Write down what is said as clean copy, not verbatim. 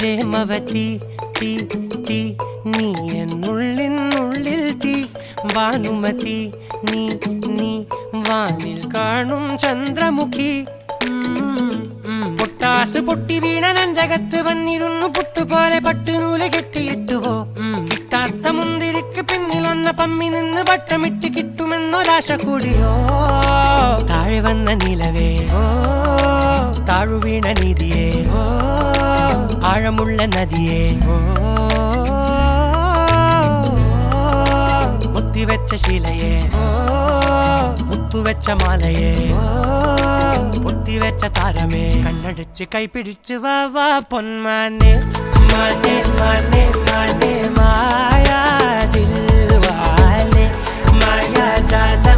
പ്രേമവതി തീ തീ നീ എന്നുള്ളിൽ തീ ഭാനുമതി നീ നീ വാനിൽ കാണും ചന്ദ്രമുഖി പൊട്ടാസ് പൊട്ടി വീണ നഞ്ചകത്ത് വന്നിരുന്നു പുട്ടുപോലെ പട്ടുനൂല് കെട്ടിയിട്ടുവോ കിട്ടാത്ത മുന്തിരിക്ക് പിന്നിലൊന്ന പമ്മി നിന്ന് വട്ടമിട്ട് കിട്ടുമെന്നൊരാശ കൂടിയോ താഴെ വന്ന നിലവേ ഓ താഴുവീണ നിധിയേ ഓ ആഴമുള്ള നദിയേ ഓ കൊത്തിവെച്ച ശിലയേ ഓ മുത്തുവെച്ച മാലയേ ഓ പൊത്തിവെച്ച താരമേ കണ്ണടിച്ച് കൈപിടിച്ച് വാ വാ പൊന്മാനെ മാനെ മാനെ മാനെ മായാ ദിൽവാലെ മായാ ജാല